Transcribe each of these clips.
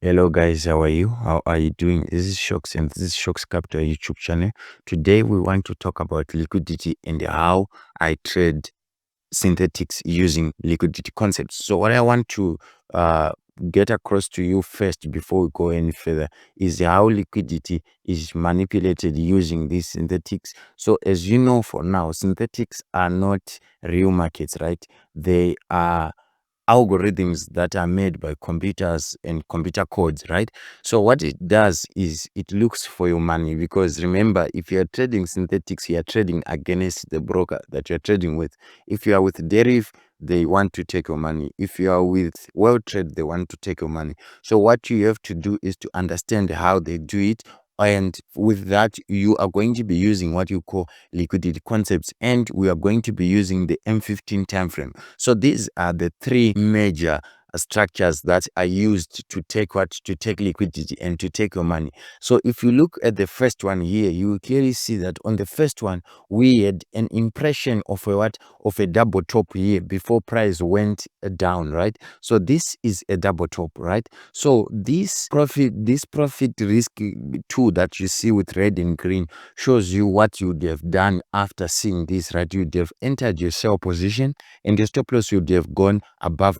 Hello guys, how are you? How are you doing? This is Shocks and this is Shocks Capital YouTube channel. Today we want to talk about liquidity and how I trade synthetics using liquidity concepts. So what I want to get across to you first before we go any further is how liquidity is manipulated using these synthetics. So as you know, for now, synthetics are not real markets, right? They are algorithms that are made by computers and computer codes, right? So what it does is it looks for your money, because remember, if you are trading synthetics, you are trading against the broker that you're trading with. If you are with Deriv, they want to take your money. If you are with Trade, they want to take your money. So what you have to do is to understand how they do it, and with that you are going to be using what you call liquidity concepts, and we are going to be using the M15 time frame. So these are the three major structures that are used to take liquidity and to take your money. So if you look at the first one here, you will clearly see that on the first one we had an impression of a double top here before price went down, right? So this is a double top, right? So this profit risk tool that you see with red and green shows you what you would have done after seeing this, right? You'd have entered your sell position and the stop loss would have gone above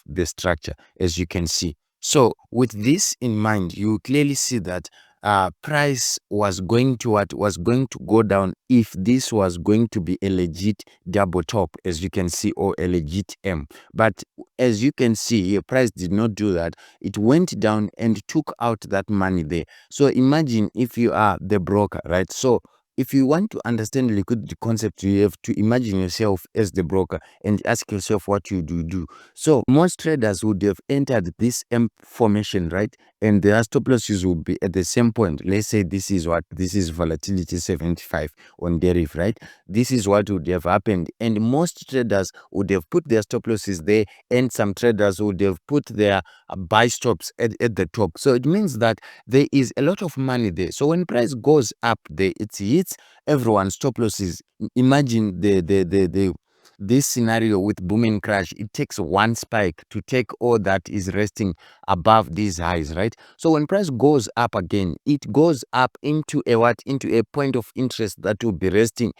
the structure, as you can see. So with this in mind, you clearly see that price was going to go down if this was going to be a legit double top, as you can see, or a legit M. But as you can see here, price did not do that. It went down and took out that money there. So imagine if you are the broker, right? So if you want to understand liquidity concept, you have to imagine yourself as the broker and ask yourself what you do. So most traders would have entered this M formation, right? And their stop losses will be at the same point. Let's say this is volatility 75 on Deriv, right? This is what would have happened. And most traders would have put their stop losses there, and some traders would have put their buy stops at the top. So it means that there is a lot of money there. So when price goes up there, it hits everyone's stop losses. Imagine this scenario with booming crash. It takes one spike to take all that is resting above these highs, right? So when price goes up again, it goes up into a point of interest that will be resting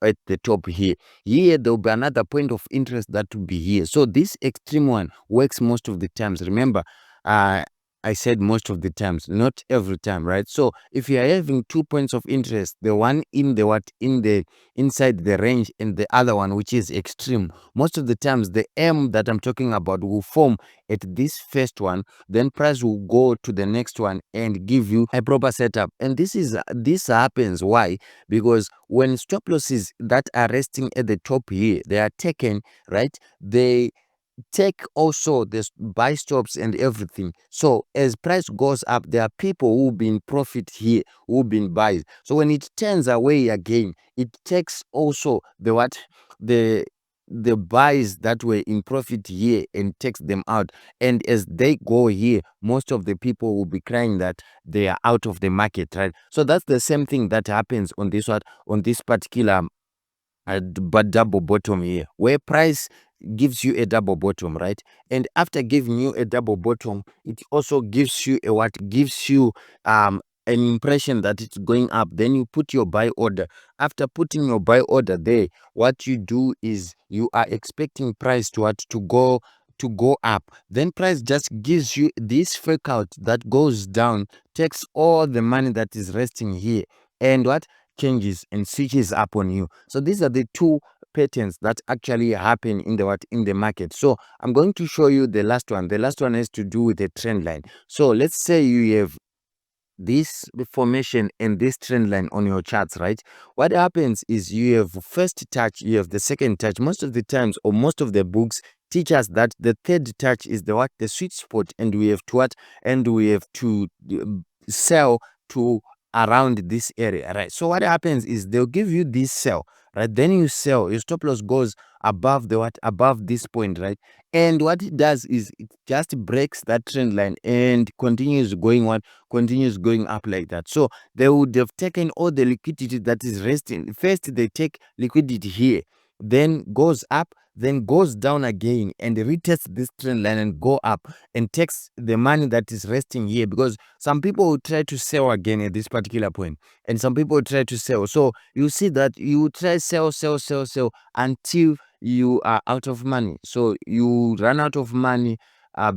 at the top here. Here there will be another point of interest that will be here. So this extreme one works most of the times. Remember, I said most of the times, not every time, right? So if you are having 2 points of interest, the one in the inside the range and the other one which is extreme, most of the times the M that I'm talking about will form at this first one, then price will go to the next one and give you a proper setup. And this happens why? Because when stop losses that are resting at the top here, they are taken, right? They take also the buy stops and everything. So as price goes up, there are people who been profit here, who been buys. So when it turns away again, it takes also the buys that were in profit here and takes them out. And as they go here, most of the people will be crying that they are out of the market, right? So that's the same thing that happens on this particular but double bottom here, where price gives you a double bottom, right? And after giving you a double bottom, it also gives you an impression that it's going up. Then you put your buy order. After putting your buy order there, what you do is you are expecting price to go up. Then price just gives you this fake out that goes down, takes all the money that is resting here, and what changes and switches up on you. So these are the two patterns that actually happen in the market. So I'm going to show you the last one. The last one has to do with the trend line. So let's say you have this formation and this trend line on your charts, right? What happens is you have first touch, you have the second touch. Most of the times, or most of the books teach us that the third touch is the sweet spot, and we have to sell to around this area, right? So what happens is they'll give you this sell, right? Then you sell, your stop loss goes above above this point, right? And what it does is it just breaks that trend line and continues going up like that. So they would have taken all the liquidity that is resting. First they take liquidity here, then goes up, then goes down again and retests this trend line and go up and takes the money that is resting here, because some people will try to sell again at this particular point and some people will try to sell. So you see that you try sell until you are out of money. So you run out of money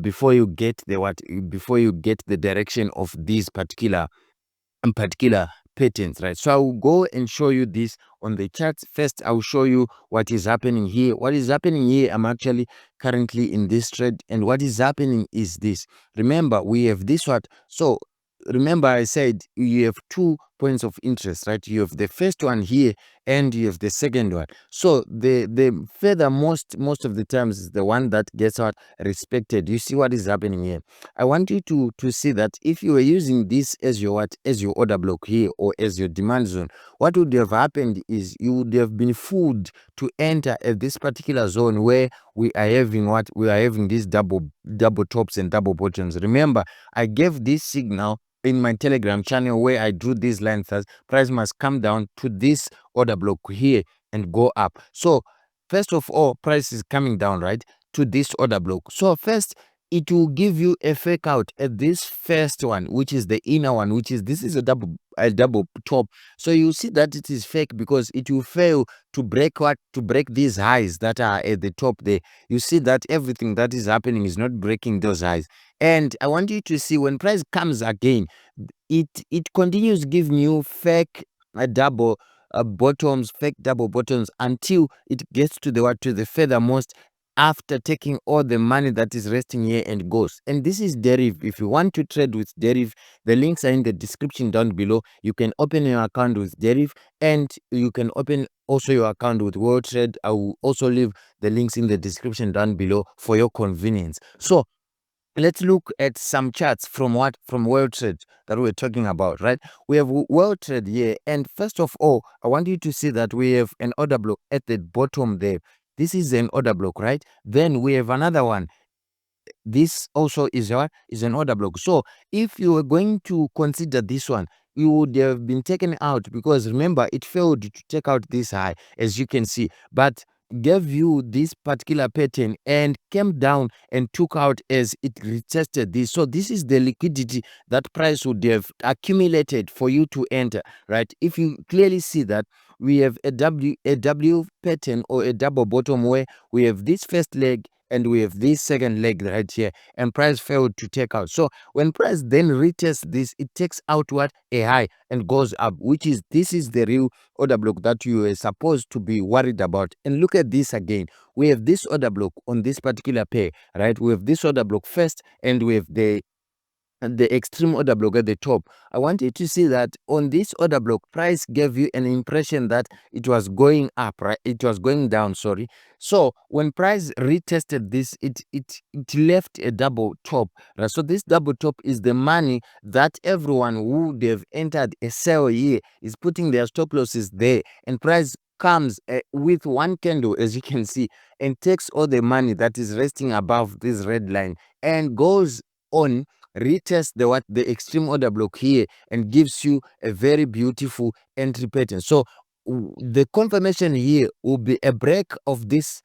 before you get the before you get the direction of these particular patterns, right? So I will go and show you this on the charts. First, I will show you what is happening here. What is happening here, I'm actually currently in this trade, and what is happening is this. Remember, we have this what. So remember, I said you have 2 points of interest, right? You have the first one here and you have the second one. So the further most of the times is the one that gets out respected. You see what is happening here. I want you to see that if you were using this as your order block here, or as your demand zone, what would have happened is you would have been fooled to enter at this particular zone where we are having these double tops and double bottoms. Remember, I gave this signal in my Telegram channel where I drew these lines as price must come down to this order block here and go up. So first of all, price is coming down, right, to this order block. So first, it will give you a fake out at this first one, which is the inner one, which is this is a double top. So you see that it is fake because it will fail to break these highs that are at the top there. You see that everything that is happening is not breaking those highs. And I want you to see when price comes again, it continues giving you fake double bottoms, fake double bottoms, until it gets to the furthermost, after taking all the money that is resting here and goes. And this is Deriv. If you want to trade with Deriv, the links are in the description down below. You can open your account with Deriv, and you can open also your account with World Trade. I will also leave the links in the description down below for your convenience. So let's look at some charts from World Trade that we're talking about, right? We have World Trade here, and first of all, I want you to see that we have an order block at the bottom there. This is an order block, right? Then we have another one. This also is an order block. So if you were going to consider this one, you would have been taken out, because remember, it failed to take out this high, as you can see, but gave you this particular pattern and came down and took out as it retested this. So this is the liquidity that price would have accumulated for you to enter, right? If you clearly see that we have a W pattern, or a double bottom, where we have this first leg and we have this second leg right here, and price failed to take out. So when price then retests this, it takes out what? A high, and goes up, which is this is the real order block that you are supposed to be worried about. And look at this again. We have this order block on this particular pair, right? We have this order block first, and we have the extreme order block at the top. I want you to see that on this order block, price gave you an impression that it was going up, right? It was going down, sorry. So when price retested this, it left a double top, right? So this double top is the money that everyone who they've entered a sell here is putting their stop losses there, and price comes with one candle, as you can see, and takes all the money that is resting above this red line and goes on, retest the extreme order block here, and gives you a very beautiful entry pattern. So the confirmation here will be a break of this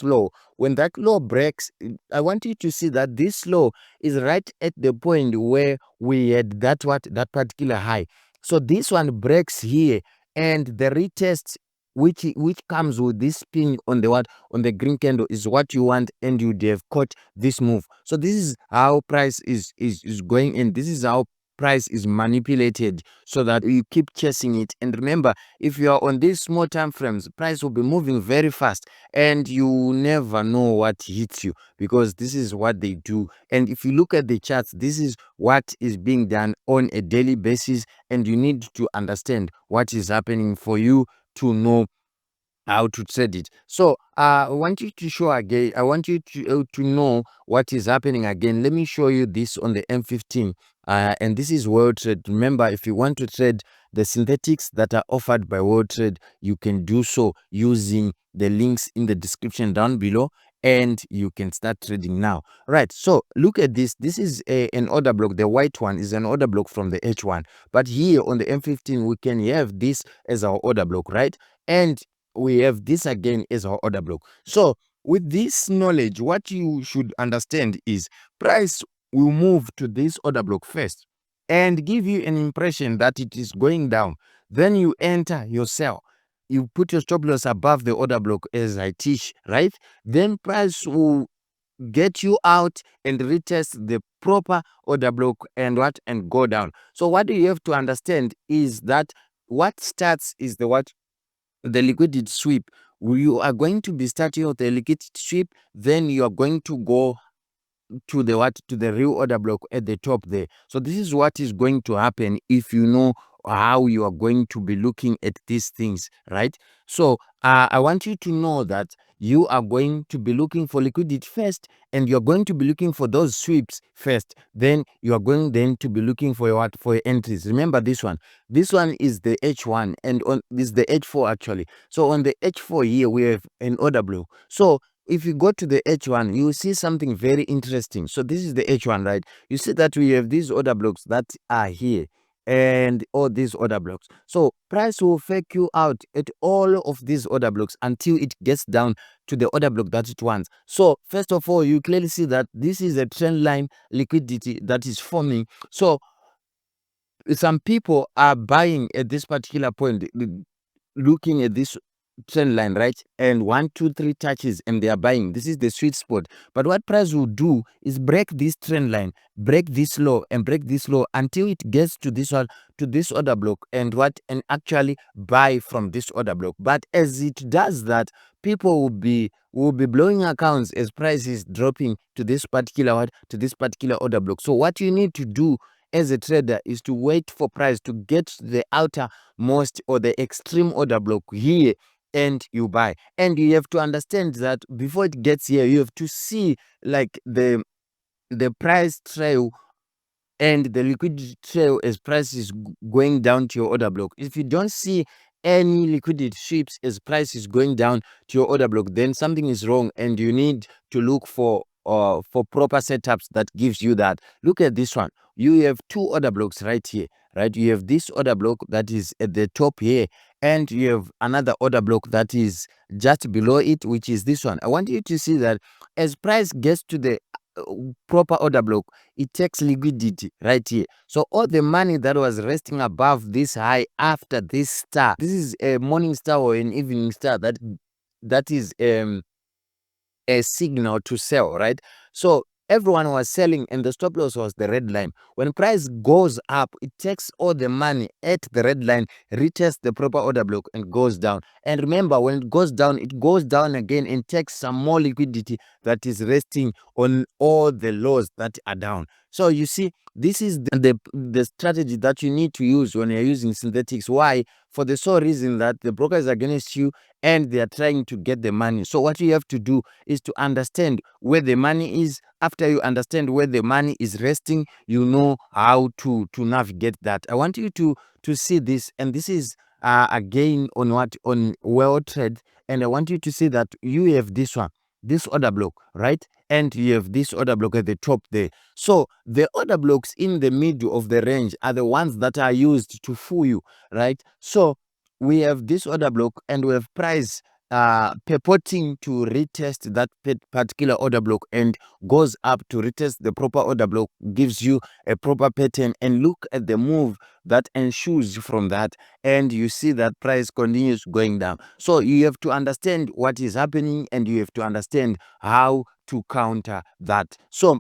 low. When that low breaks, I want you to see that this low is right at the point where we had that particular high. So this one breaks here, and the retest which comes with this spin on the green candle is what you want, and you have caught this move. So this is how price is going in. This is how price is manipulated, so that you keep chasing it. And remember, if you are on these small time frames, price will be moving very fast, and you never know what hits you, because this is what they do. And if you look at the charts, this is what is being done on a daily basis, and you need to understand what is happening for you to know how to trade it. So I want you to show again. I want you to know what is happening again. Let me show you this on the M15. And this is World Trade. Remember, if you want to trade the synthetics that are offered by World Trade, you can do so using the links in the description down below, and you can start trading now. Right, so look at this. This is an order block. The white one is an order block from the H1, but here on the M15 we can have this as our order block, right? And we have this again as our order block. So with this knowledge, what you should understand is price will move to this order block first and give you an impression that it is going down. Then you enter your sell. You put your stop loss above the order block as I teach, right? Then price will get you out and retest the proper order block and go down. So what you have to understand is that what starts is the liquidity sweep. You are going to be starting with the liquidity sweep, then you are going to go to the real order block at the top there. So this is what is going to happen if you know how you are going to be looking at these things, right? So I want you to know that you are going to be looking for liquidity first, and you're going to be looking for those sweeps first. Then you are going then to be looking for your entries. Remember this one. This one is the H1, and on this is the H4 actually. So on the H4 here we have an order block. So if you go to the H1, you see something very interesting. So this is the H1, right? You see that we have these order blocks that are here and all these order blocks. So price will fake you out at all of these order blocks until it gets down to the order block that it wants. So first of all, you clearly see that this is a trend line liquidity that is forming. So some people are buying at this particular point, looking at this trend line, right? And 1, 2, 3 touches and they are buying. This is the sweet spot. But what price will do is break this trend line, break this low and break this low until it gets to this one, to this order block, and actually buy from this order block. But as it does that, people will be blowing accounts as price is dropping to this particular order block. So what you need to do as a trader is to wait for price to get the outermost or the extreme order block here, and you buy. And you have to understand that before it gets here, you have to see like the price trail and the liquidity trail as price is going down to your order block. If you don't see any liquidity sweeps as price is going down to your order block, then something is wrong, and you need to look for proper setups that gives you that. Look at this one. You have two order blocks right here, right? You have this order block that is at the top here, and you have another order block that is just below it, which is this one. I want you to see that as price gets to the proper order block, it takes liquidity right here. So all the money that was resting above this high after this star, this is a morning star or an evening star, that is a signal to sell, right? So everyone was selling and the stop loss was the red line. When price goes up, it takes all the money at the red line, retests the proper order block and goes down. And remember, when it goes down again and takes some more liquidity that is resting on all the lows that are down. So you see, this is the strategy that you need to use when you're using synthetics. Why? For the sole reason that the broker is against you and they are trying to get the money. So what you have to do is to understand where the money is. After you understand where the money is resting, you know how to navigate that. I want you to see this, and this is again on World Trade, and I want you to see that you have this one, this order block, right? And you have this order block at the top there. So the order blocks in the middle of the range are the ones that are used to fool you, right? So we have this order block and we have price purporting to retest that particular order block and goes up to retest the proper order block, gives you a proper pattern, and look at the move that ensues from that, and you see that price continues going down. So you have to understand what is happening, and you have to understand how to counter that. So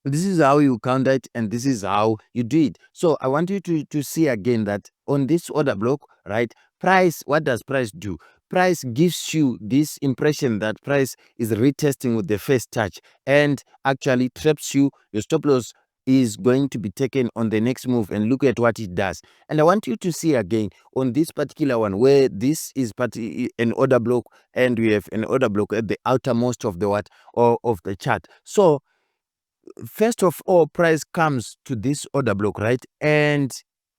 this is how you counter it, and this is how you do it. So I want you to see again that on this order block, right, price, what does price do? Price gives you this impression that price is retesting with the first touch and actually traps you. Your stop loss is going to be taken on the next move, and look at what it does. And I want you to see again on this particular one where this is an order block, and we have an order block at the outermost of the of the chart. So first of all, price comes to this order block, right? And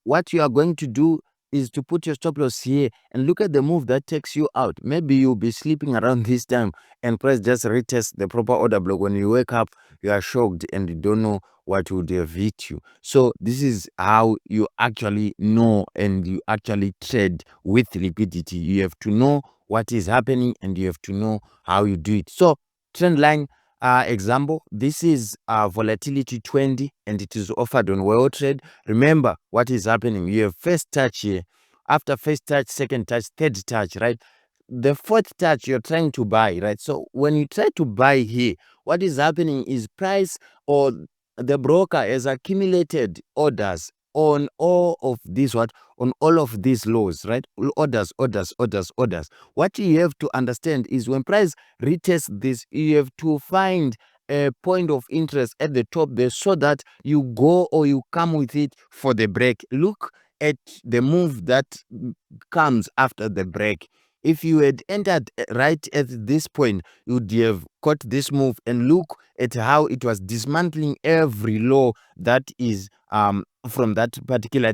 what you are going to do is to put your stop loss here and look at the move that takes you out. Maybe you'll be sleeping around this time and price just retests the proper order block. When you wake up, you are shocked and you don't know what would have hit you. So this is how you actually know and you actually trade with liquidity. You have to know what is happening and you have to know how you do it. So trend line example, this is volatility 20 and it is offered on World Trade. Remember what is happening. You have first touch here, after first touch, second touch, third touch, right? The fourth touch you're trying to buy, right? So when you try to buy here, what is happening is price or the broker has accumulated orders on all of these on all of these lows, right? Orders. What you have to understand is when price retests this, you have to find a point of interest at the top there so that you go or you come with it for the break. Look at the move that comes after the break. If you had entered right at this point, you would have caught this move and look at how it was dismantling every low that is from that particular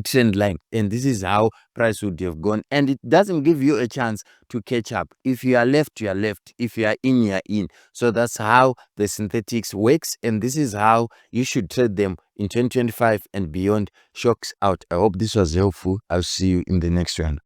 trend line, and this is how price would have gone, and it doesn't give you a chance to catch up. If you are left, you are left. If you are in. So that's how the synthetics works, and this is how you should trade them in 2025 and beyond. Shocks out. I hope this was helpful. I'll see you in the next one.